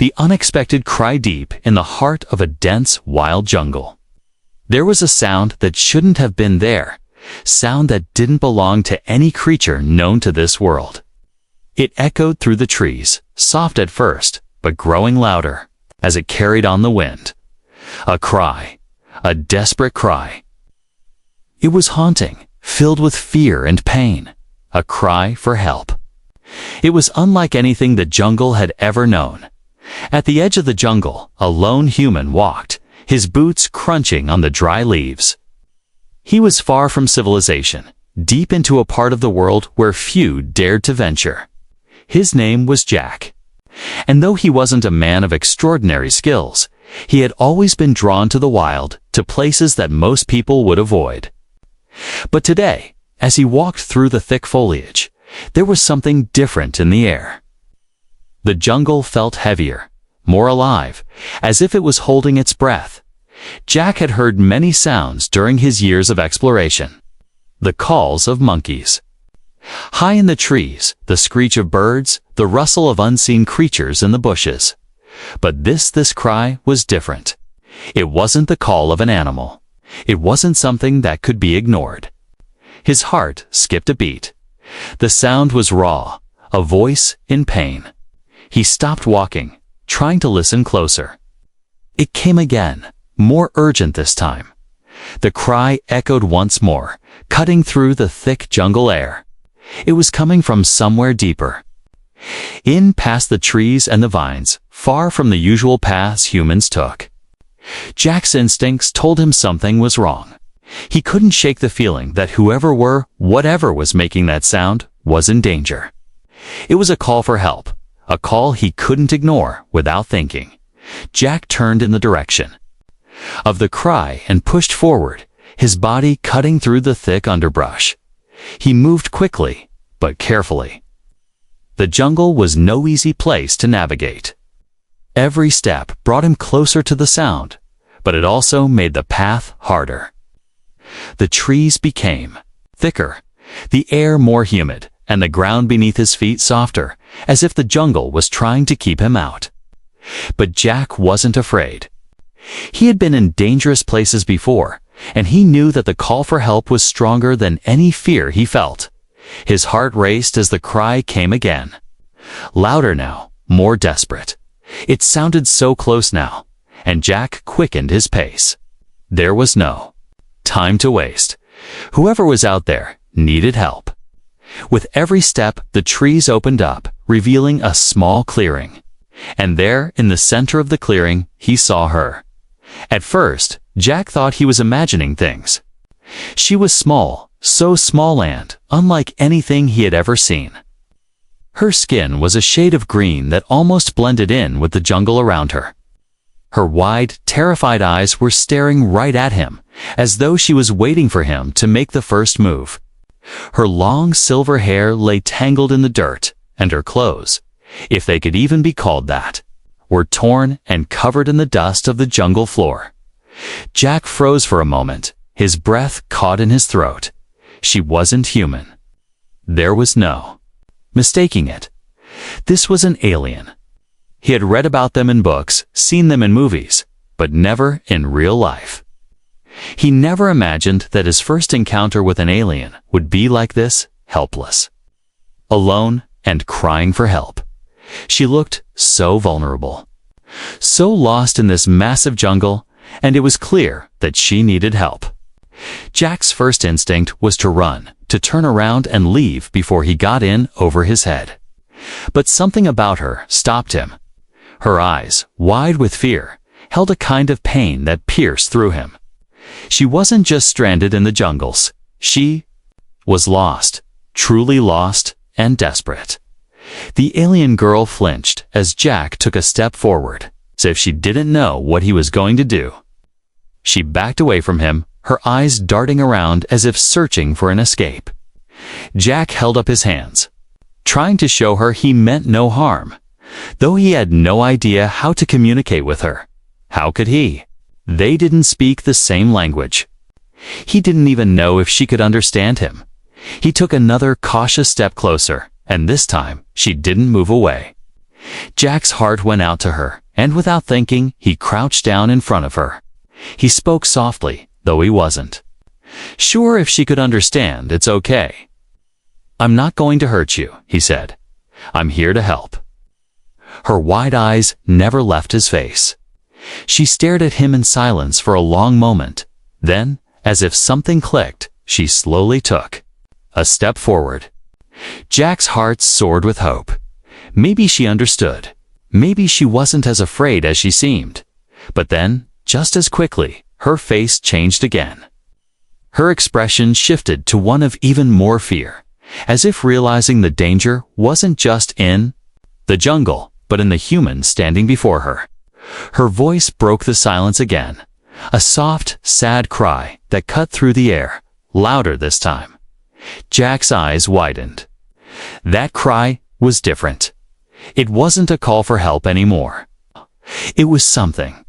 the unexpected cry deep in the heart of a dense, wild jungle. There was a sound that shouldn't have been there, sound that didn't belong to any creature known to this world. It echoed through the trees, soft at first, but growing louder as it carried on the wind. A cry, a desperate cry. It was haunting, filled with fear and pain, a cry for help. It was unlike anything the jungle had ever known. At the edge of the jungle, a lone human walked, his boots crunching on the dry leaves. He was far from civilization, deep into a part of the world where few dared to venture. His name was Jack. And though he wasn't a man of extraordinary skills, he had always been drawn to the wild, to places that most people would avoid. But today, as he walked through the thick foliage, there was something different in the air. The jungle felt heavier, more alive, as if it was holding its breath. Jack had heard many sounds during his years of exploration. The calls of monkeys. High in the trees, the screech of birds, the rustle of unseen creatures in the bushes. But this cry was different. It wasn't the call of an animal. It wasn't something that could be ignored. His heart skipped a beat. The sound was raw, a voice in pain. He stopped walking, trying to listen closer. It came again, more urgent this time. The cry echoed once more, cutting through the thick jungle air. It was coming from somewhere deeper. In past the trees and the vines, far from the usual paths humans took. Jack's instincts told him something was wrong. He couldn't shake the feeling that whatever was making that sound, was in danger. It was a call for help, a call he couldn't ignore without thinking. Jack turned in the direction of the cry and pushed forward, his body cutting through the thick underbrush. He moved quickly, but carefully. The jungle was no easy place to navigate. Every step brought him closer to the sound, but it also made the path harder. The trees became thicker, the air more humid, and the ground beneath his feet softer, as if the jungle was trying to keep him out. But Jack wasn't afraid. He had been in dangerous places before, and he knew that the call for help was stronger than any fear he felt. His heart raced as the cry came again. Louder now, more desperate. It sounded so close now, and Jack quickened his pace. There was no time to waste. Whoever was out there needed help. With every step, the trees opened up, revealing a small clearing. And there, in the center of the clearing, he saw her. At first, Jack thought he was imagining things. She was small, so small and unlike anything he had ever seen. Her skin was a shade of green that almost blended in with the jungle around her. Her wide, terrified eyes were staring right at him, as though she was waiting for him to make the first move. Her long silver hair lay tangled in the dirt, and her clothes, if they could even be called that, were torn and covered in the dust of the jungle floor. Jack froze for a moment, his breath caught in his throat. She wasn't human. There was no mistaking it. This was an alien. He had read about them in books, seen them in movies, but never in real life. He never imagined that his first encounter with an alien would be like this, helpless, alone, and crying for help. She looked so vulnerable, so lost in this massive jungle, and it was clear that she needed help. Jack's first instinct was to run, to turn around and leave before he got in over his head. But something about her stopped him. Her eyes, wide with fear, held a kind of pain that pierced through him. She wasn't just stranded in the jungles. She was lost, truly lost and desperate. The alien girl flinched as Jack took a step forward, as if she didn't know what he was going to do. She backed away from him, her eyes darting around as if searching for an escape. Jack held up his hands, trying to show her he meant no harm, though he had no idea how to communicate with her. How could he? They didn't speak the same language. He didn't even know if she could understand him. He took another cautious step closer, and this time she didn't move away. Jack's heart went out to her, and without thinking, he crouched down in front of her. He spoke softly, though he wasn't sure if she could understand. "It's okay. I'm not going to hurt you," he said. "I'm here to help." Her wide eyes never left his face. She stared at him in silence for a long moment. Then, as if something clicked, she slowly took a step forward. Jack's heart soared with hope. Maybe she understood. Maybe she wasn't as afraid as she seemed. But then, just as quickly, her face changed again. Her expression shifted to one of even more fear, as if realizing the danger wasn't just in the jungle, but in the human standing before her. Her voice broke the silence again, a soft, sad cry that cut through the air, louder this time. Jack's eyes widened. That cry was different. It wasn't a call for help anymore. It was something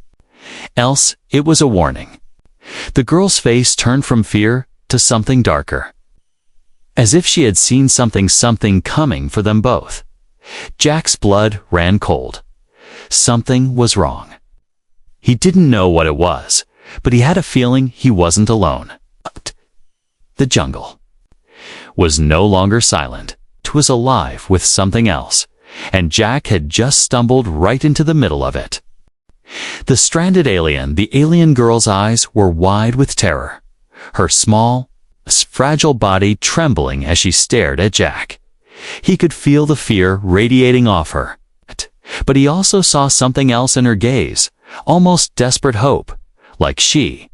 else. It was a warning. The girl's face turned from fear to something darker, as if she had seen something coming for them both. Jack's blood ran cold. Something was wrong. He didn't know what it was, but he had a feeling he wasn't alone. The jungle was no longer silent. It was alive with something else, and Jack had just stumbled right into the middle of it. The stranded alien, the alien girl's eyes were wide with terror, her small, fragile body trembling as she stared at Jack. He could feel the fear radiating off her, but he also saw something else in her gaze, almost desperate hope, like she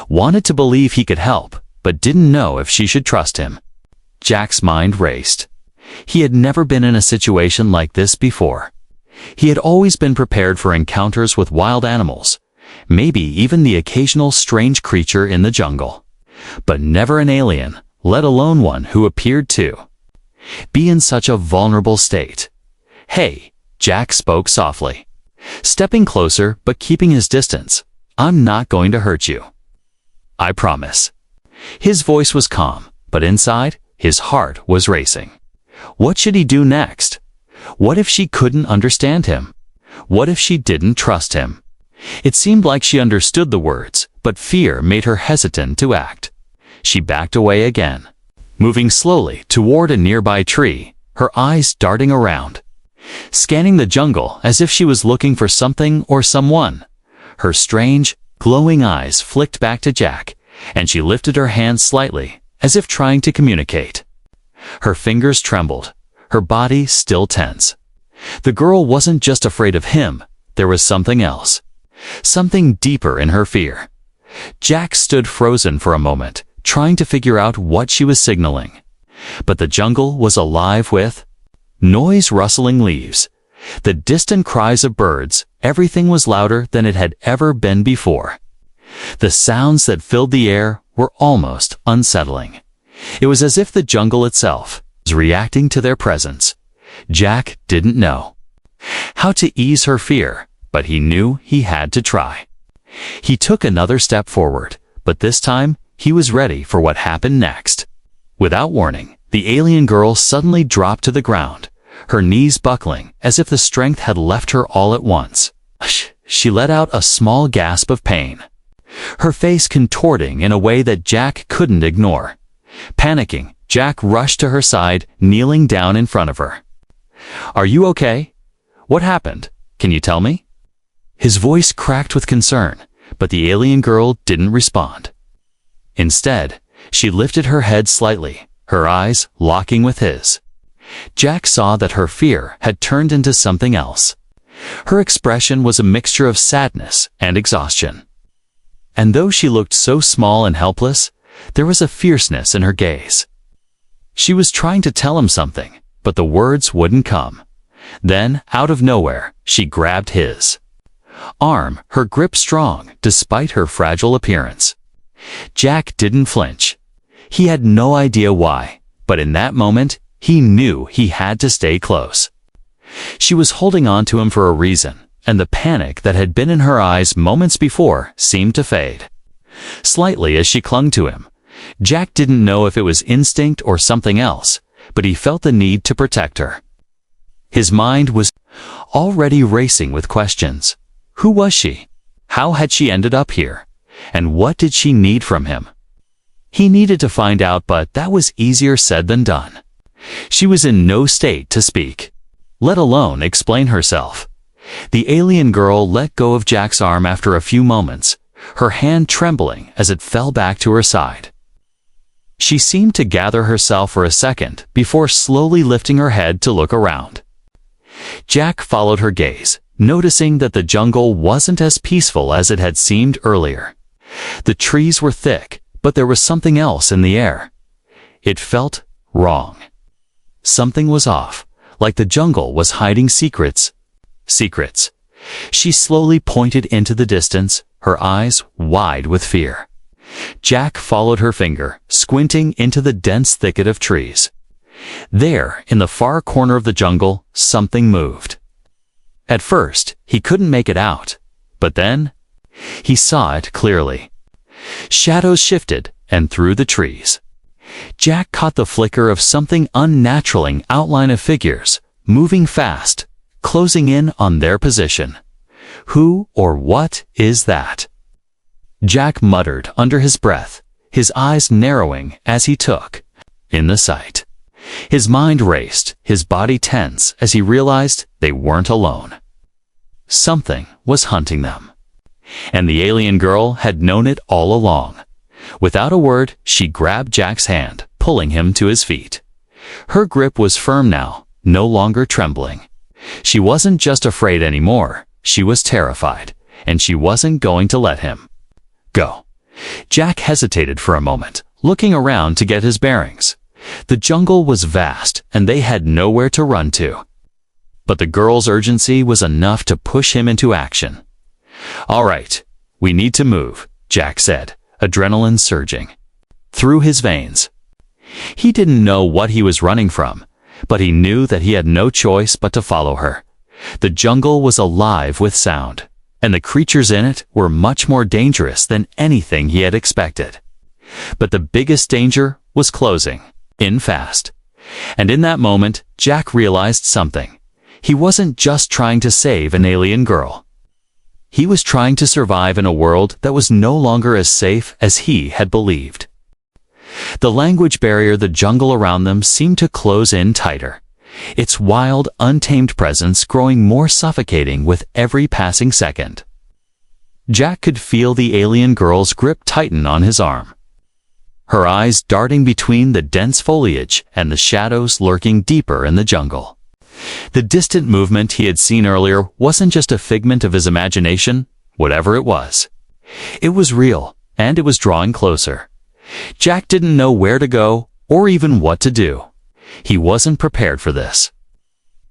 wanted to believe he could help, but didn't know if she should trust him. Jack's mind raced. He had never been in a situation like this before. He had always been prepared for encounters with wild animals, maybe even the occasional strange creature in the jungle, but never an alien, let alone one who appeared to be in such a vulnerable state. "Hey," Jack spoke softly, stepping closer but keeping his distance. "I'm not going to hurt you. I promise." His voice was calm, but inside, his heart was racing. What should he do next? What if she couldn't understand him? What if she didn't trust him? It seemed like she understood the words, but fear made her hesitant to act. She backed away again, moving slowly toward a nearby tree, her eyes darting around, scanning the jungle as if she was looking for something or someone. Her strange, glowing eyes flicked back to Jack, and she lifted her hand slightly, as if trying to communicate. Her fingers trembled, her body still tense. The girl wasn't just afraid of him, there was something else, something deeper in her fear. Jack stood frozen for a moment, trying to figure out what she was signaling. But the jungle was alive with noise, rustling leaves, the distant cries of birds. Everything was louder than it had ever been before. The sounds that filled the air were almost unsettling. It was as if the jungle itself was reacting to their presence. Jack didn't know how to ease her fear, but he knew he had to try. He took another step forward, but this time he was ready for what happened next. Without warning, the alien girl suddenly dropped to the ground, her knees buckling as if the strength had left her all at once. She let out a small gasp of pain, her face contorting in a way that Jack couldn't ignore. Panicking, Jack rushed to her side, kneeling down in front of her. "Are you okay? What happened? Can you tell me?" His voice cracked with concern, but the alien girl didn't respond. Instead, she lifted her head slightly, her eyes locking with his. Jack saw that her fear had turned into something else. Her expression was a mixture of sadness and exhaustion. And though she looked so small and helpless, there was a fierceness in her gaze. She was trying to tell him something, but the words wouldn't come. Then, out of nowhere, she grabbed his arm, her grip strong despite her fragile appearance. Jack didn't flinch. He had no idea why, but in that moment, he knew he had to stay close. She was holding on to him for a reason, and the panic that had been in her eyes moments before seemed to fade slightly as she clung to him. Jack didn't know if it was instinct or something else, but he felt the need to protect her. His mind was already racing with questions. Who was she? How had she ended up here? And what did she need from him? He needed to find out, but that was easier said than done. She was in no state to speak, let alone explain herself. The alien girl let go of Jack's arm after a few moments, her hand trembling as it fell back to her side. She seemed to gather herself for a second before slowly lifting her head to look around. Jack followed her gaze, noticing that the jungle wasn't as peaceful as it had seemed earlier. The trees were thick, but there was something else in the air. It felt wrong. Something was off, like the jungle was hiding secrets. Secrets. She slowly pointed into the distance, her eyes wide with fear. Jack followed her finger, squinting into the dense thicket of trees. There, in the far corner of the jungle, something moved. At first, he couldn't make it out, but then he saw it clearly. Shadows shifted, and through the trees, Jack caught the flicker of something unnaturally outline of figures, moving fast, closing in on their position. Who or what is that? Jack muttered under his breath, his eyes narrowing as he took in the sight. His mind raced, his body tense as he realized they weren't alone. Something was hunting them. And the alien girl had known it all along. Without a word, she grabbed Jack's hand, pulling him to his feet. Her grip was firm now, no longer trembling. She wasn't just afraid anymore, she was terrified, and she wasn't going to let him go. Jack hesitated for a moment, looking around to get his bearings. The jungle was vast, and they had nowhere to run to. But the girl's urgency was enough to push him into action. "All right, we need to move," Jack said, adrenaline surging through his veins. He didn't know what he was running from, but he knew that he had no choice but to follow her. The jungle was alive with sound, and the creatures in it were much more dangerous than anything he had expected. But the biggest danger was closing in fast. And in that moment, Jack realized something. He wasn't just trying to save an alien girl. He was trying to survive in a world that was no longer as safe as he had believed. The language barrier, the jungle around them, seemed to close in tighter, its wild, untamed presence growing more suffocating with every passing second. Jack could feel the alien girl's grip tighten on his arm, her eyes darting between the dense foliage and the shadows lurking deeper in the jungle. The distant movement he had seen earlier wasn't just a figment of his imagination, whatever it was. It was real, and it was drawing closer. Jack didn't know where to go or even what to do. He wasn't prepared for this.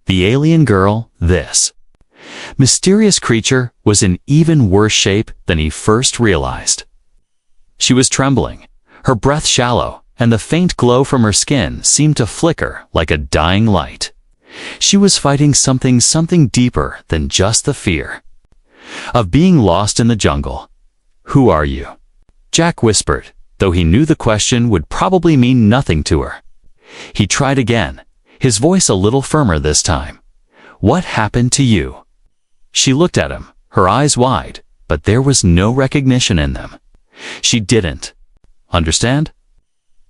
The alien girl, this mysterious creature, was in even worse shape than he first realized. She was trembling, her breath shallow, and the faint glow from her skin seemed to flicker like a dying light. She was fighting something deeper than just the fear of being lost in the jungle. "Who are you?" Jack whispered, though he knew the question would probably mean nothing to her. He tried again, his voice a little firmer this time. "What happened to you?" She looked at him, her eyes wide, but there was no recognition in them. She didn't understand.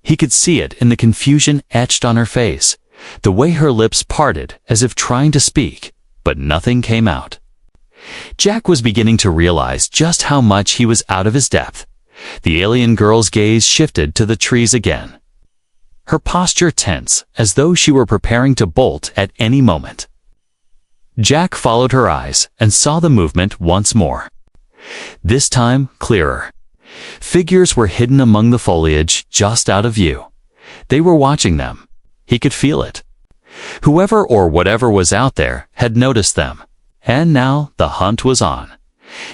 He could see it in the confusion etched on her face, the way her lips parted as if trying to speak, but nothing came out. Jack was beginning to realize just how much he was out of his depth. The alien girl's gaze shifted to the trees again, her posture tense as though she were preparing to bolt at any moment. Jack followed her eyes and saw the movement once more. This time clearer. Figures were hidden among the foliage just out of view. They were watching them. He could feel it. Whoever or whatever was out there had noticed them, and now the hunt was on.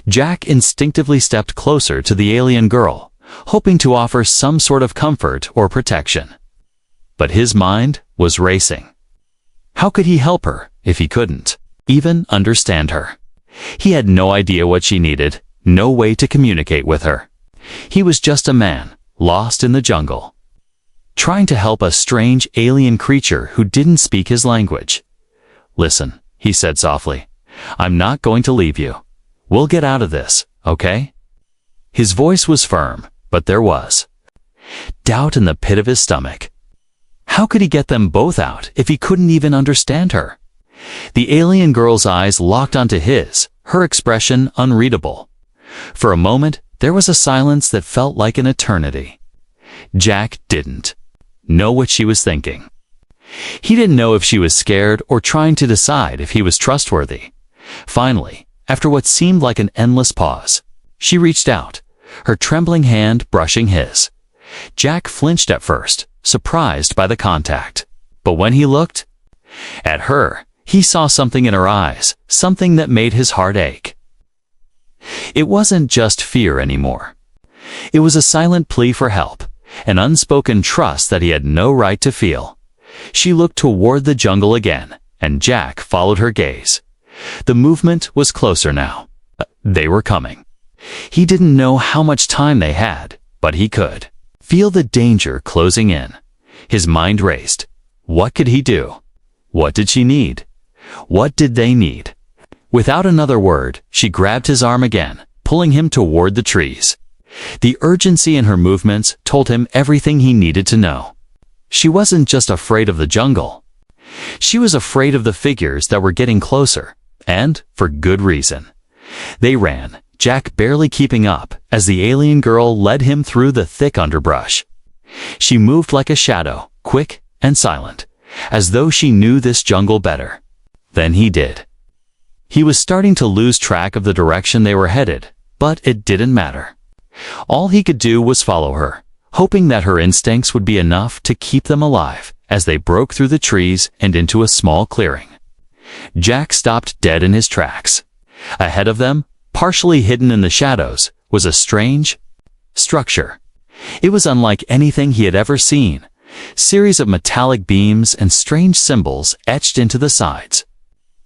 Jack instinctively stepped closer to the alien girl, hoping to offer some sort of comfort or protection. But his mind was racing. How could he help her if he couldn't even understand her? He had no idea what she needed, no way to communicate with her. He was just a man, lost in the jungle, trying to help a strange alien creature who didn't speak his language. "Listen," he said softly. "I'm not going to leave you. We'll get out of this, okay?" His voice was firm, but there was doubt in the pit of his stomach. How could he get them both out if he couldn't even understand her? The alien girl's eyes locked onto his, her expression unreadable. For a moment, there was a silence that felt like an eternity. Jack didn't know what she was thinking. He didn't know if she was scared or trying to decide if he was trustworthy. Finally, after what seemed like an endless pause, she reached out, her trembling hand brushing his. Jack flinched at first, surprised by the contact. But when he looked at her, he saw something in her eyes, something that made his heart ache. It wasn't just fear anymore. It was a silent plea for help, an unspoken trust that he had no right to feel. She looked toward the jungle again, and Jack followed her gaze. The movement was closer now. They were coming. He didn't know how much time they had, but he could feel the danger closing in. His mind raced. What could he do? What did she need? What did they need? Without another word, she grabbed his arm again, pulling him toward the trees. The urgency in her movements told him everything he needed to know. She wasn't just afraid of the jungle. She was afraid of the figures that were getting closer, and for good reason. They ran, Jack barely keeping up, as the alien girl led him through the thick underbrush. She moved like a shadow, quick and silent, as though she knew this jungle better than he did. He was starting to lose track of the direction they were headed, but it didn't matter. All he could do was follow her, hoping that her instincts would be enough to keep them alive as they broke through the trees and into a small clearing. Jack stopped dead in his tracks. Ahead of them, partially hidden in the shadows, was a strange structure. It was unlike anything he had ever seen. Series of metallic beams and strange symbols etched into the sides.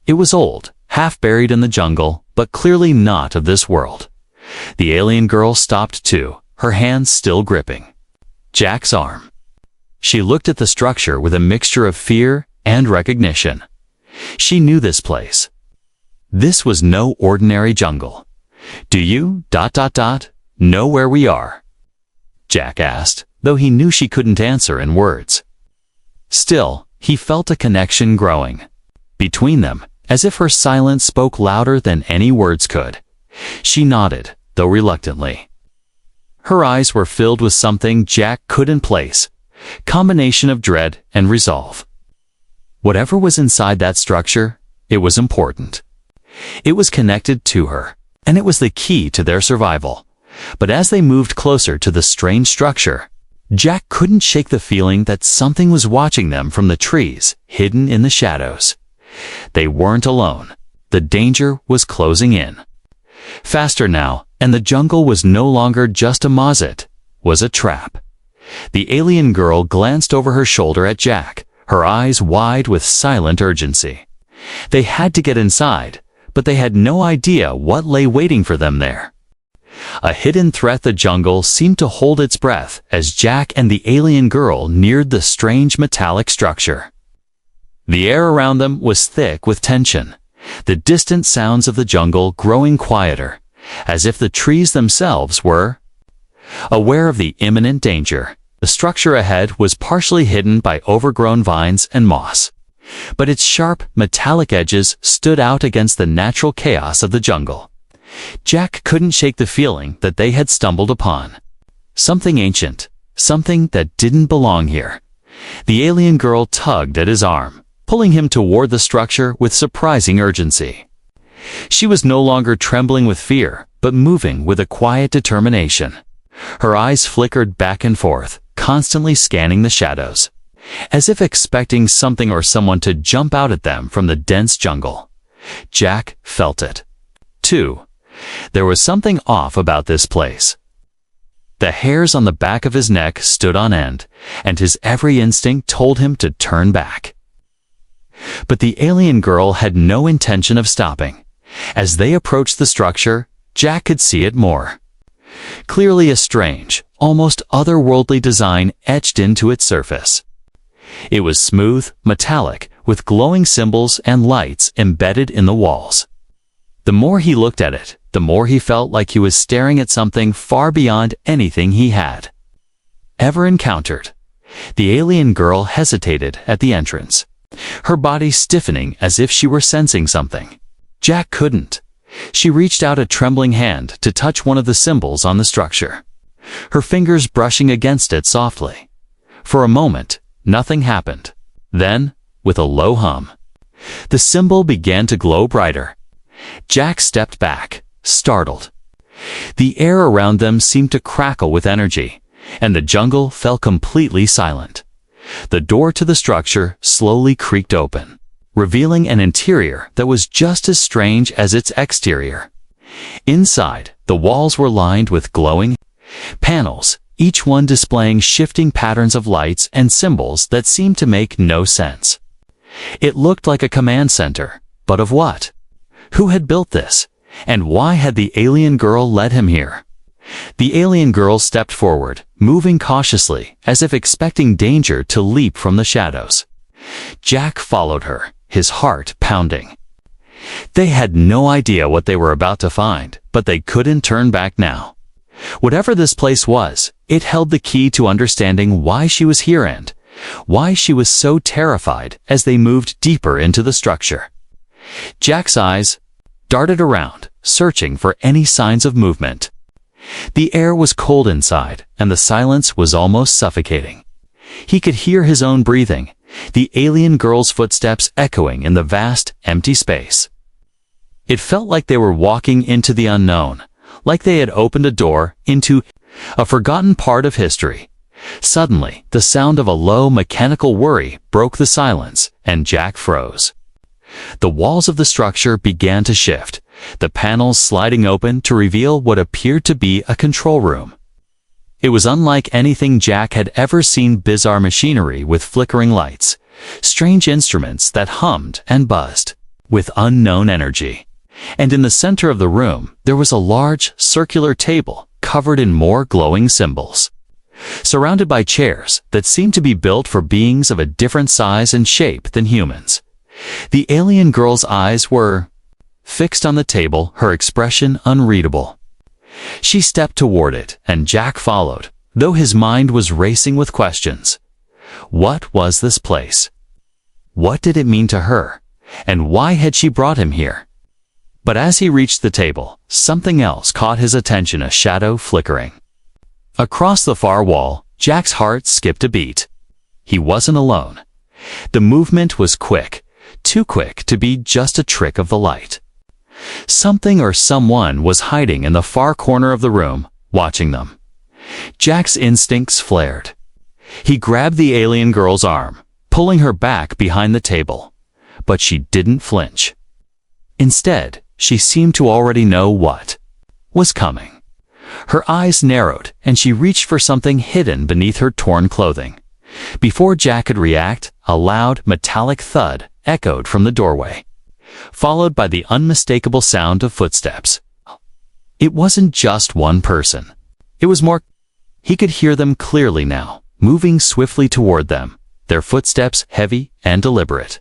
It was old, half buried in the jungle, but clearly not of this world. The alien girl stopped too, her hands still gripping Jack's arm. She looked at the structure with a mixture of fear and recognition. She knew this place. This was no ordinary jungle. "Do you, know where we are?" Jack asked, though he knew she couldn't answer in words. Still, he felt a connection growing between them, as if her silence spoke louder than any words could. She nodded, though reluctantly. Her eyes were filled with something Jack couldn't place, combination of dread and resolve. Whatever was inside that structure, it was important. It was connected to her, and it was the key to their survival. But as they moved closer to the strange structure, Jack couldn't shake the feeling that something was watching them from the trees, hidden in the shadows. They weren't alone. The danger was closing in. Faster now, and the jungle was no longer just a mazet, was a trap. The alien girl glanced over her shoulder at Jack, her eyes wide with silent urgency. They had to get inside, but they had no idea what lay waiting for them there. A hidden threat. The jungle seemed to hold its breath as Jack and the alien girl neared the strange metallic structure. The air around them was thick with tension, the distant sounds of the jungle growing quieter, as if the trees themselves were aware of the imminent danger. The structure ahead was partially hidden by overgrown vines and moss, but its sharp, metallic edges stood out against the natural chaos of the jungle. Jack couldn't shake the feeling that they had stumbled upon something ancient, something that didn't belong here. The alien girl tugged at his arm, pulling him toward the structure with surprising urgency. She was no longer trembling with fear, but moving with a quiet determination. Her eyes flickered back and forth, constantly scanning the shadows, as if expecting something or someone to jump out at them from the dense jungle. Jack felt it, too. There was something off about this place. The hairs on the back of his neck stood on end, and his every instinct told him to turn back. But the alien girl had no intention of stopping. As they approached the structure, Jack could see it more clearly. A strange, almost otherworldly design etched into its surface. It was smooth, metallic, with glowing symbols and lights embedded in the walls. The more he looked at it, the more he felt like he was staring at something far beyond anything he had ever encountered. The alien girl hesitated at the entrance, her body stiffening as if she were sensing something. Jack couldn't. She reached out a trembling hand to touch one of the symbols on the structure, her fingers brushing against it softly. For a moment, nothing happened. Then, with a low hum, the symbol began to glow brighter. Jack stepped back, startled. The air around them seemed to crackle with energy, and the jungle fell completely silent. The door to the structure slowly creaked open, revealing an interior that was just as strange as its exterior. Inside, the walls were lined with glowing panels, each one displaying shifting patterns of lights and symbols that seemed to make no sense. It looked like a command center, but of what? Who had built this? And why had the alien girl led him here? The alien girl stepped forward, moving cautiously, as if expecting danger to leap from the shadows. Jack followed her, his heart pounding. They had no idea what they were about to find, but they couldn't turn back now. Whatever this place was, it held the key to understanding why she was here and why she was so terrified as they moved deeper into the structure. Jack's eyes darted around, searching for any signs of movement. The air was cold inside, and the silence was almost suffocating. He could hear his own breathing, the alien girl's footsteps echoing in the vast, empty space. It felt like they were walking into the unknown, like they had opened a door into a forgotten part of history. Suddenly, the sound of a low, mechanical whirring broke the silence, and Jack froze. The walls of the structure began to shift, the panels sliding open to reveal what appeared to be a control room. It was unlike anything Jack had ever seen: bizarre machinery with flickering lights, strange instruments that hummed and buzzed with unknown energy. And in the center of the room, there was a large, circular table covered in more glowing symbols, surrounded by chairs that seemed to be built for beings of a different size and shape than humans. The alien girl's eyes were fixed on the table, her expression unreadable. She stepped toward it, and Jack followed, though his mind was racing with questions. What was this place? What did it mean to her? And why had she brought him here? But as he reached the table, something else caught his attention, a shadow flickering across the far wall. Jack's heart skipped a beat. He wasn't alone. The movement was quick, too quick to be just a trick of the light. Something or someone was hiding in the far corner of the room, watching them. Jack's instincts flared. He grabbed the alien girl's arm, pulling her back behind the table. But she didn't flinch. Instead, she seemed to already know what was coming. Her eyes narrowed, and she reached for something hidden beneath her torn clothing. Before Jack could react, a loud, metallic thud echoed from the doorway, followed by the unmistakable sound of footsteps. It wasn't just one person. It was more. He could hear them clearly now, moving swiftly toward them, their footsteps heavy and deliberate.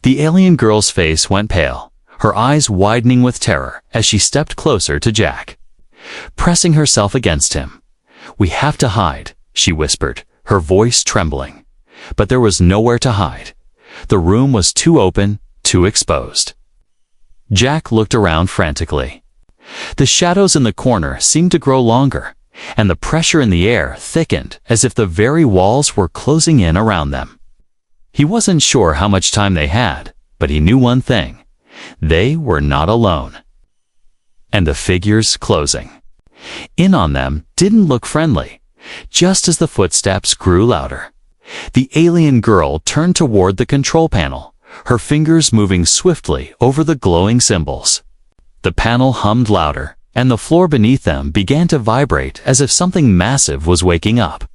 The alien girl's face went pale, her eyes widening with terror as she stepped closer to Jack, pressing herself against him. "We have to hide," she whispered, her voice trembling. But there was nowhere to hide. The room was too open, too exposed. Jack looked around frantically. The shadows in the corner seemed to grow longer, and the pressure in the air thickened as if the very walls were closing in around them. He wasn't sure how much time they had, but he knew one thing: they were not alone. And the figures closing in on them didn't look friendly. Just as the footsteps grew louder, the alien girl turned toward the control panel, her fingers moving swiftly over the glowing symbols. The panel hummed louder, and the floor beneath them began to vibrate as if something massive was waking up.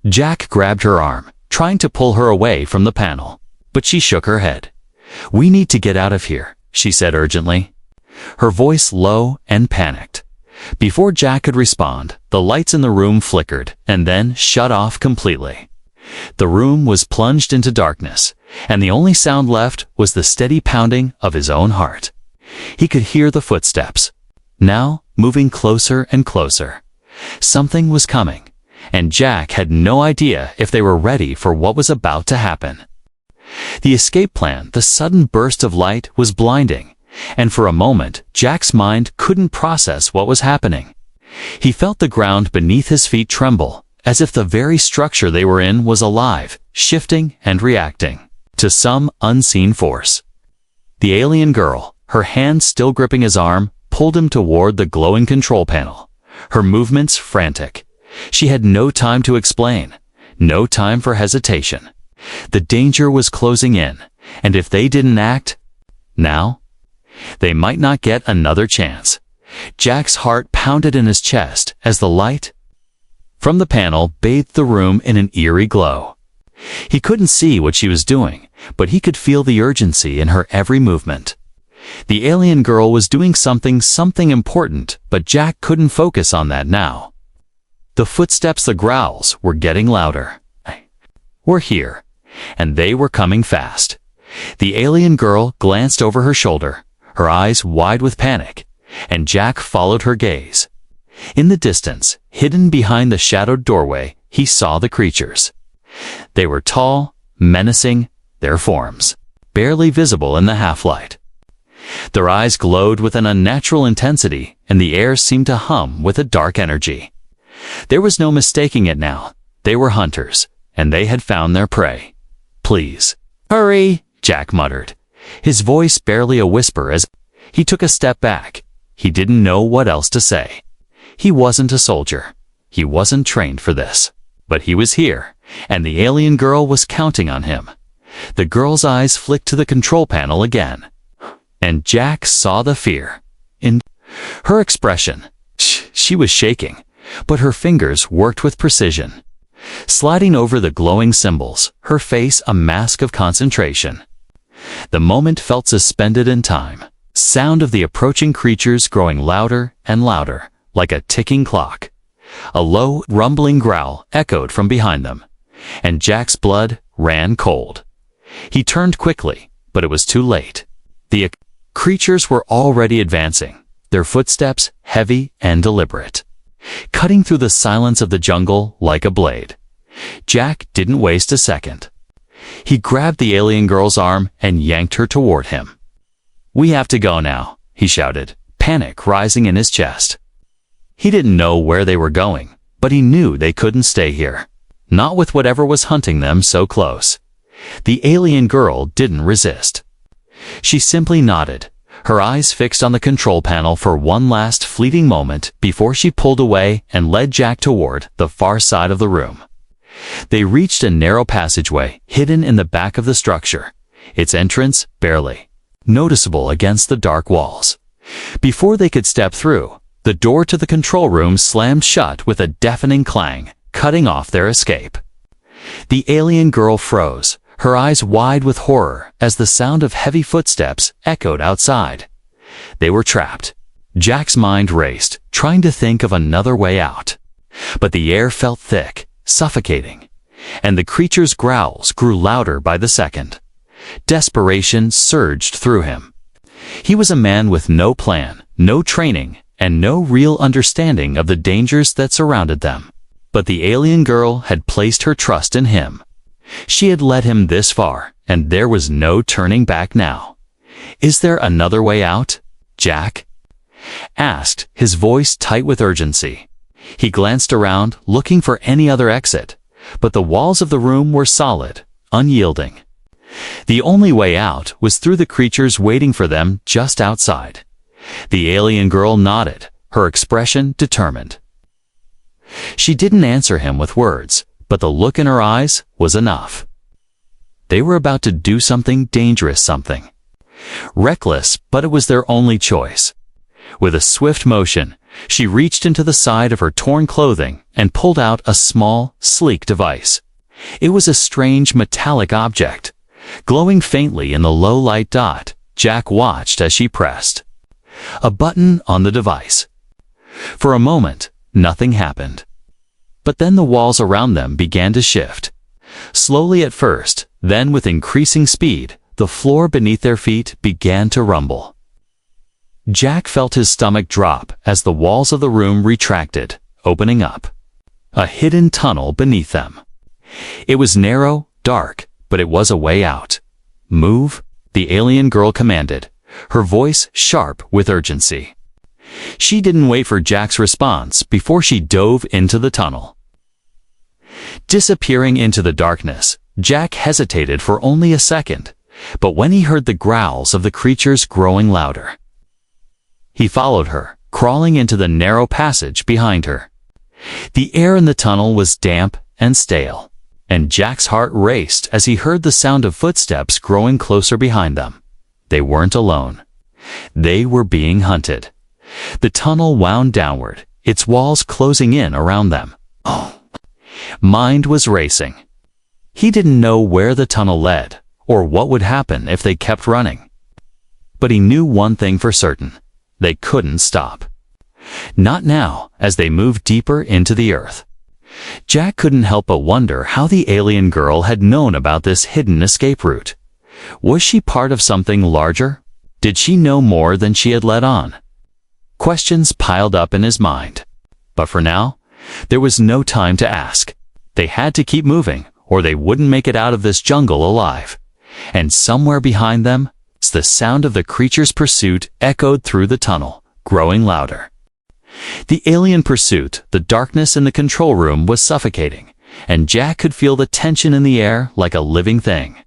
Jack grabbed her arm, trying to pull her away from the panel, but she shook her head. "We need to get out of here," she said urgently, her voice low and panicked. Before Jack could respond, the lights in the room flickered and then shut off completely. The room was plunged into darkness, and the only sound left was the steady pounding of his own heart. He could hear the footsteps, now moving closer and closer. Something was coming, and Jack had no idea if they were ready for what was about to happen. The escape plan, the sudden burst of light, was blinding, and for a moment Jack's mind couldn't process what was happening. He felt the ground beneath his feet tremble, as if the very structure they were in was alive, shifting and reacting to some unseen force. The alien girl, her hand still gripping his arm, pulled him toward the glowing control panel, her movements frantic. She had no time to explain, no time for hesitation. The danger was closing in, and if they didn't act now, they might not get another chance. Jack's heart pounded in his chest as the light from the panel bathed the room in an eerie glow. He couldn't see what she was doing, but he could feel the urgency in her every movement. The alien girl was doing something important, but Jack couldn't focus on that now. The footsteps, the growls, were getting louder. We're here, and they were coming fast. The alien girl glanced over her shoulder, her eyes wide with panic, and Jack followed her gaze. In the distance, hidden behind the shadowed doorway, he saw the creatures. They were tall, menacing, their forms barely visible in the half-light. Their eyes glowed with an unnatural intensity, and the air seemed to hum with a dark energy. There was no mistaking it now. They were hunters, and they had found their prey. "Please, hurry," Jack muttered, his voice barely a whisper as he took a step back. He didn't know what else to say. He wasn't a soldier. He wasn't trained for this. But he was here, and the alien girl was counting on him. The girl's eyes flicked to the control panel again, and Jack saw the fear in her expression. She was shaking, but her fingers worked with precision, sliding over the glowing symbols, her face a mask of concentration. The moment felt suspended in time. Sound of the approaching creatures growing louder and louder, like a ticking clock. A low, rumbling growl echoed from behind them, and Jack's blood ran cold. He turned quickly, but it was too late. The creatures were already advancing, their footsteps heavy and deliberate, cutting through the silence of the jungle like a blade. Jack didn't waste a second. He grabbed the alien girl's arm and yanked her toward him. "We have to go now," he shouted, panic rising in his chest. He didn't know where they were going, but he knew they couldn't stay here. Not with whatever was hunting them so close. The alien girl didn't resist. She simply nodded, her eyes fixed on the control panel for one last fleeting moment before she pulled away and led Jack toward the far side of the room. They reached a narrow passageway hidden in the back of the structure, its entrance barely noticeable against the dark walls. Before they could step through, the door to the control room slammed shut with a deafening clang, cutting off their escape. The alien girl froze, her eyes wide with horror as the sound of heavy footsteps echoed outside. They were trapped. Jack's mind raced, trying to think of another way out. But the air felt thick, suffocating, and the creature's growls grew louder by the second. Desperation surged through him. He was a man with no plan, no training, and no real understanding of the dangers that surrounded them. But the alien girl had placed her trust in him. She had led him this far, and there was no turning back now. "Is there another way out?" Jack asked, his voice tight with urgency. He glanced around, looking for any other exit, but the walls of the room were solid, unyielding. The only way out was through the creatures waiting for them just outside. The alien girl nodded, her expression determined. She didn't answer him with words, but the look in her eyes was enough. They were about to do something dangerous, something reckless, but it was their only choice. With a swift motion, she reached into the side of her torn clothing and pulled out a small, sleek device. It was a strange metallic object, glowing faintly in the low light dot. Jack watched as she pressed a button on the device. For a moment, nothing happened. But then the walls around them began to shift. Slowly at first, then with increasing speed, the floor beneath their feet began to rumble. Jack felt his stomach drop as the walls of the room retracted, opening up. A hidden tunnel beneath them. It was narrow, dark, but it was a way out. "Move," the alien girl commanded, her voice sharp with urgency. She didn't wait for Jack's response before she dove into the tunnel. Disappearing into the darkness, Jack hesitated for only a second, but when he heard the growls of the creatures growing louder, he followed her, crawling into the narrow passage behind her. The air in the tunnel was damp and stale, and Jack's heart raced as he heard the sound of footsteps growing closer behind them. They weren't alone. They were being hunted. The tunnel wound downward, its walls closing in around them. Mind was racing. He didn't know where the tunnel led, or what would happen if they kept running. But he knew one thing for certain. They couldn't stop. Not now, as they moved deeper into the earth. Jack couldn't help but wonder how the alien girl had known about this hidden escape route. Was she part of something larger? Did she know more than she had let on? Questions piled up in his mind. But for now, there was no time to ask. They had to keep moving, or they wouldn't make it out of this jungle alive. And somewhere behind them, the sound of the creature's pursuit echoed through the tunnel, growing louder. The alien pursuit, the darkness in the control room was suffocating, and Jack could feel the tension in the air like a living thing.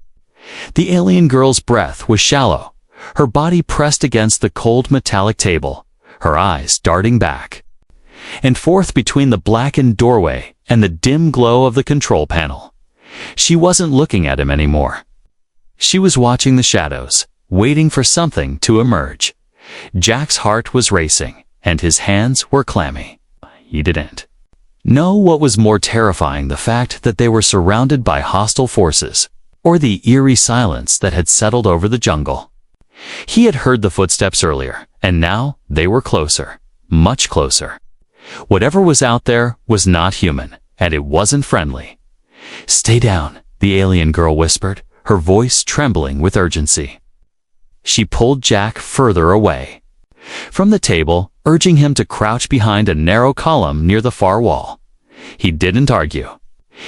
The alien girl's breath was shallow, her body pressed against the cold metallic table, her eyes darting back and forth between the blackened doorway and the dim glow of the control panel. She wasn't looking at him anymore. She was watching the shadows, waiting for something to emerge. Jack's heart was racing, and his hands were clammy. He didn't know what was more terrifying, the fact that they were surrounded by hostile forces, or the eerie silence that had settled over the jungle. He had heard the footsteps earlier, and now they were closer, much closer. Whatever was out there was not human, and it wasn't friendly. "Stay down," the alien girl whispered, her voice trembling with urgency. She pulled Jack further away from the table, urging him to crouch behind a narrow column near the far wall. He didn't argue.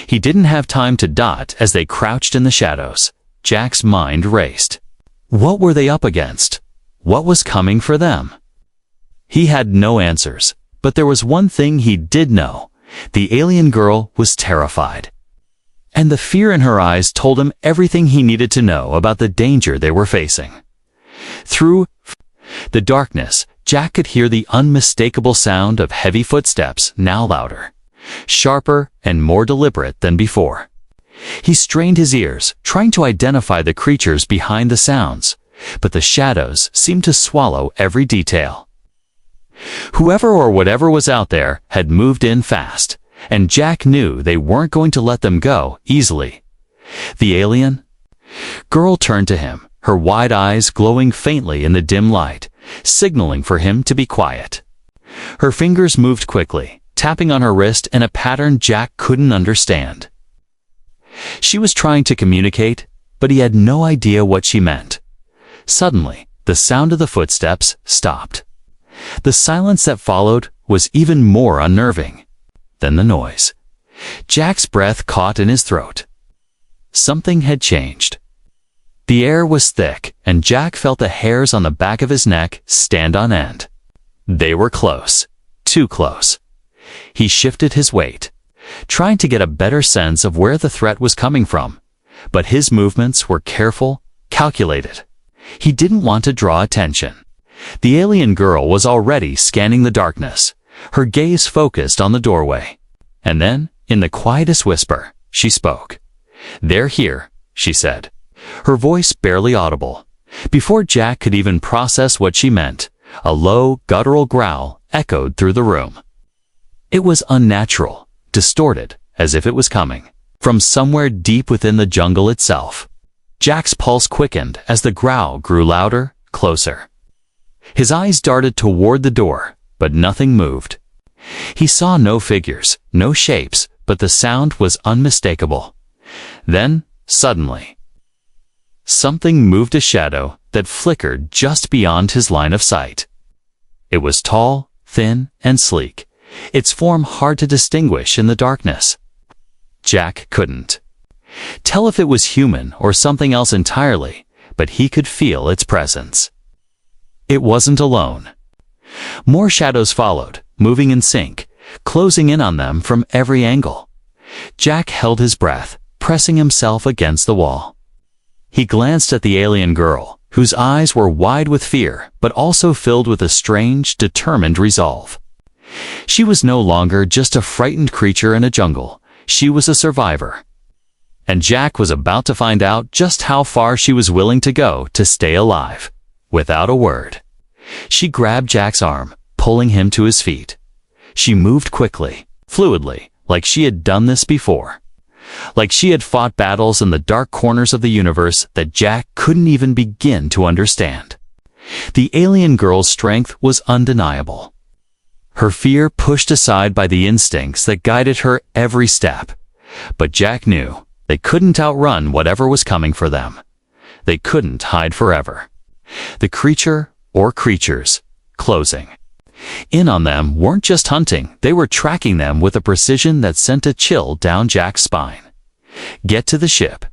He didn't have time to dot as they crouched in the shadows. Jack's mind raced. What were they up against? What was coming for them? He had no answers, but there was one thing he did know. The alien girl was terrified. And the fear in her eyes told him everything he needed to know about the danger they were facing. Through the darkness, Jack could hear the unmistakable sound of heavy footsteps, now louder, sharper, and more deliberate than before. He strained his ears, trying to identify the creatures behind the sounds, but the shadows seemed to swallow every detail. Whoever or whatever was out there had moved in fast, and Jack knew they weren't going to let them go easily. The alien girl turned to him, her wide eyes glowing faintly in the dim light, signaling for him to be quiet. Her fingers moved quickly, tapping on her wrist in a pattern Jack couldn't understand. She was trying to communicate, but he had no idea what she meant. Suddenly, the sound of the footsteps stopped. The silence that followed was even more unnerving than the noise. Jack's breath caught in his throat. Something had changed. The air was thick, and Jack felt the hairs on the back of his neck stand on end. They were close, too close. He shifted his weight, trying to get a better sense of where the threat was coming from, but his movements were careful, calculated. He didn't want to draw attention. The alien girl was already scanning the darkness, her gaze focused on the doorway. And then, in the quietest whisper, she spoke. "They're here," she said, her voice barely audible. Before Jack could even process what she meant, a low, guttural growl echoed through the room. It was unnatural, distorted, as if it was coming from somewhere deep within the jungle itself. Jack's pulse quickened as the growl grew louder, closer. His eyes darted toward the door, but nothing moved. He saw no figures, no shapes, but the sound was unmistakable. Then, suddenly, something moved, a shadow that flickered just beyond his line of sight. It was tall, thin, and sleek, its form hard to distinguish in the darkness. Jack couldn't tell if it was human or something else entirely, but he could feel its presence. It wasn't alone. More shadows followed, moving in sync, closing in on them from every angle. Jack held his breath, pressing himself against the wall. He glanced at the alien girl, whose eyes were wide with fear, but also filled with a strange, determined resolve. She was no longer just a frightened creature in a jungle. She was a survivor. And Jack was about to find out just how far she was willing to go to stay alive. Without a word, she grabbed Jack's arm, pulling him to his feet. She moved quickly, fluidly, like she had done this before. Like she had fought battles in the dark corners of the universe that Jack couldn't even begin to understand. The alien girl's strength was undeniable. Her fear pushed aside by the instincts that guided her every step. But Jack knew they couldn't outrun whatever was coming for them. They couldn't hide forever. The creature, or creatures, closing in on them weren't just hunting, they were tracking them with a precision that sent a chill down Jack's spine. "Get to the ship,"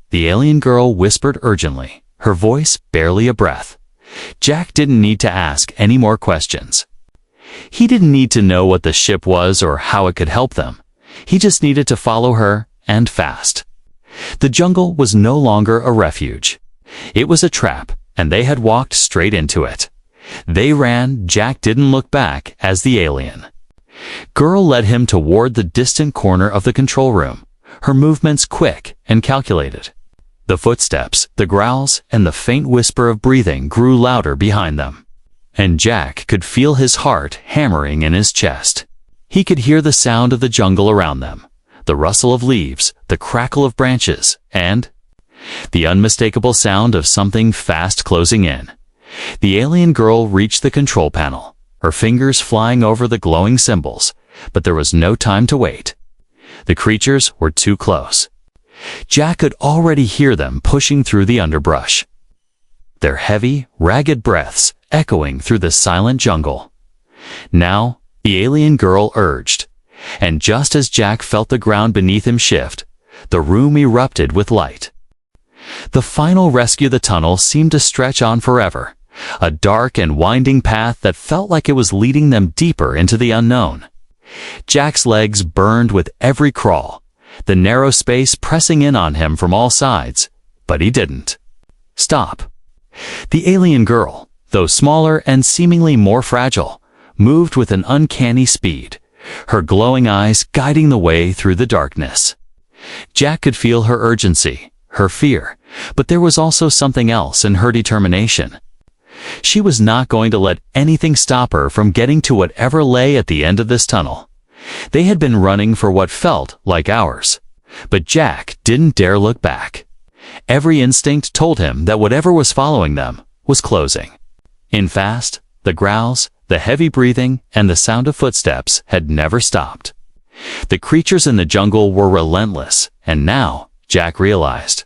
the alien girl whispered urgently, her voice barely a breath. Jack didn't need to ask any more questions. He didn't need to know what the ship was or how it could help them. He just needed to follow her, and fast. The jungle was no longer a refuge. It was a trap, and they had walked straight into it. They ran. Jack didn't look back as the alien girl led him toward the distant corner of the control room, her movements quick and calculated. The footsteps, the growls, and the faint whisper of breathing grew louder behind them. And Jack could feel his heart hammering in his chest. He could hear the sound of the jungle around them, the rustle of leaves, the crackle of branches, and the unmistakable sound of something fast closing in. The alien girl reached the control panel, her fingers flying over the glowing symbols, but there was no time to wait. The creatures were too close. Jack could already hear them pushing through the underbrush, their heavy, ragged breaths echoing through the silent jungle. Now, the alien girl urged, and just as Jack felt the ground beneath him shift, the room erupted with light. The final rescue. The tunnel seemed to stretch on forever, a dark and winding path that felt like it was leading them deeper into the unknown. Jack's legs burned with every crawl, the narrow space pressing in on him from all sides, but he didn't stop. The alien girl, though smaller and seemingly more fragile, moved with an uncanny speed, her glowing eyes guiding the way through the darkness. Jack could feel her urgency, her fear, but there was also something else in her determination. She was not going to let anything stop her from getting to whatever lay at the end of this tunnel. They had been running for what felt like hours, but Jack didn't dare look back. Every instinct told him that whatever was following them was closing in fast. The growls, the heavy breathing, and the sound of footsteps had never stopped. The creatures in the jungle were relentless, and now, Jack realized,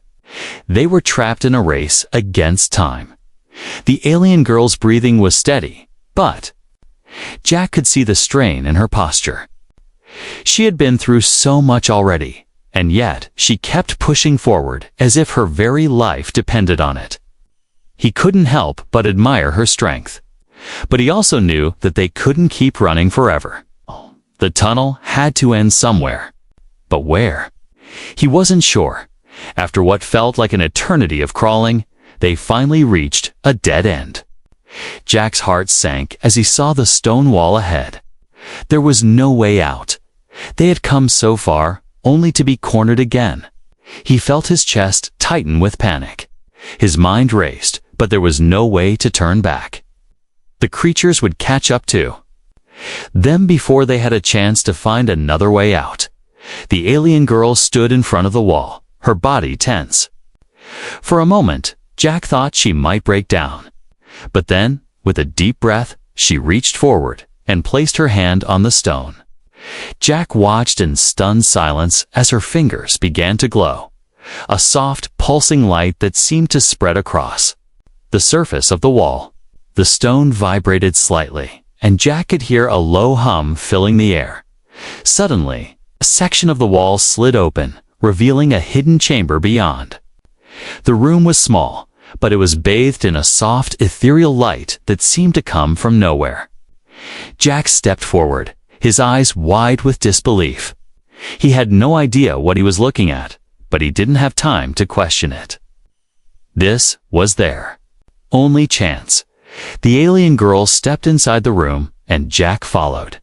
they were trapped in a race against time. The alien girl's breathing was steady, but Jack could see the strain in her posture. She had been through so much already, and yet she kept pushing forward as if her very life depended on it. He couldn't help but admire her strength. But he also knew that they couldn't keep running forever. The tunnel had to end somewhere. But where? He wasn't sure. After what felt like an eternity of crawling, they finally reached a dead end. Jack's heart sank as he saw the stone wall ahead. There was no way out. They had come so far, only to be cornered again. He felt his chest tighten with panic. His mind raced, but there was no way to turn back. The creatures would catch up to them before they had a chance to find another way out. The alien girl stood in front of the wall, her body tense. For a moment, Jack thought she might break down. But then, with a deep breath, she reached forward and placed her hand on the stone. Jack watched in stunned silence as her fingers began to glow, a soft, pulsing light that seemed to spread across the surface of the wall. The stone vibrated slightly, and Jack could hear a low hum filling the air. Suddenly, a section of the wall slid open, revealing a hidden chamber beyond. The room was small, but it was bathed in a soft, ethereal light that seemed to come from nowhere. Jack stepped forward, his eyes wide with disbelief. He had no idea what he was looking at, but he didn't have time to question it. This was their only chance. The alien girl stepped inside the room, and Jack followed,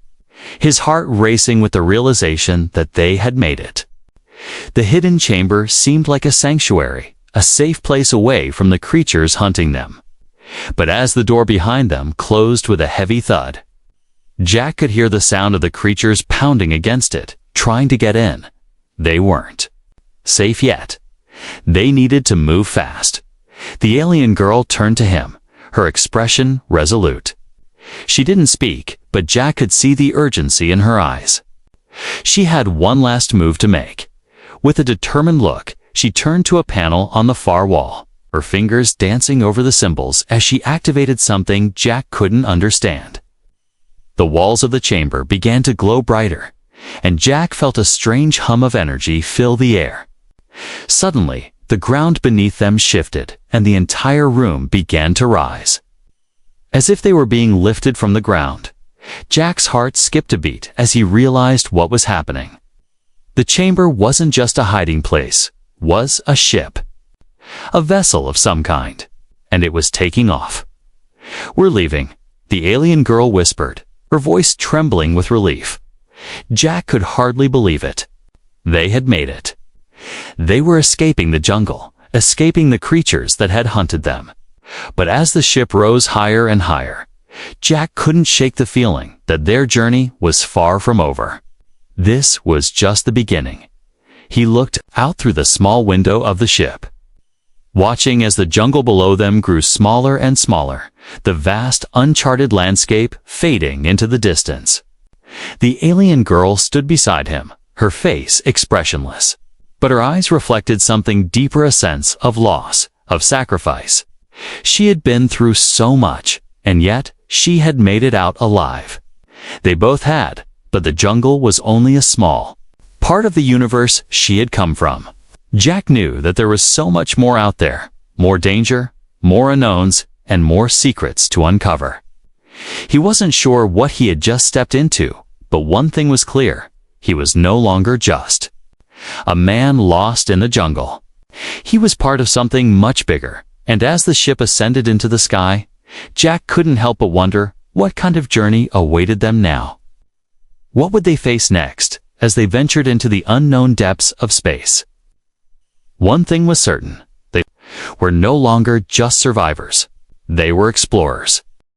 his heart racing with the realization that they had made it. The hidden chamber seemed like a sanctuary, a safe place away from the creatures hunting them. But as the door behind them closed with a heavy thud, Jack could hear the sound of the creatures pounding against it, trying to get in. They weren't safe yet. They needed to move fast. The alien girl turned to him, her expression resolute. She didn't speak, but Jack could see the urgency in her eyes. She had one last move to make. With a determined look, she turned to a panel on the far wall, her fingers dancing over the symbols as she activated something Jack couldn't understand. The walls of the chamber began to glow brighter, and Jack felt a strange hum of energy fill the air. Suddenly, the ground beneath them shifted, and the entire room began to rise. As if they were being lifted from the ground, Jack's heart skipped a beat as he realized what was happening. The chamber wasn't just a hiding place, was a ship. A vessel of some kind, and it was taking off. "We're leaving," the alien girl whispered, her voice trembling with relief. Jack could hardly believe it. They had made it. They were escaping the jungle, escaping the creatures that had hunted them. But as the ship rose higher and higher, Jack couldn't shake the feeling that their journey was far from over. This was just the beginning. He looked out through the small window of the ship, watching as the jungle below them grew smaller and smaller, the vast, uncharted landscape fading into the distance. The alien girl stood beside him, her face expressionless, but her eyes reflected something deeper, a sense of loss, of sacrifice. She had been through so much, and yet she had made it out alive. They both had, but the jungle was only a small part of the universe she had come from. Jack knew that there was so much more out there, more danger, more unknowns, and more secrets to uncover. He wasn't sure what he had just stepped into, but one thing was clear: he was no longer just a man lost in the jungle. He was part of something much bigger, and as the ship ascended into the sky, Jack couldn't help but wonder what kind of journey awaited them now. What would they face next as they ventured into the unknown depths of space? One thing was certain: they were no longer just survivors. They were explorers.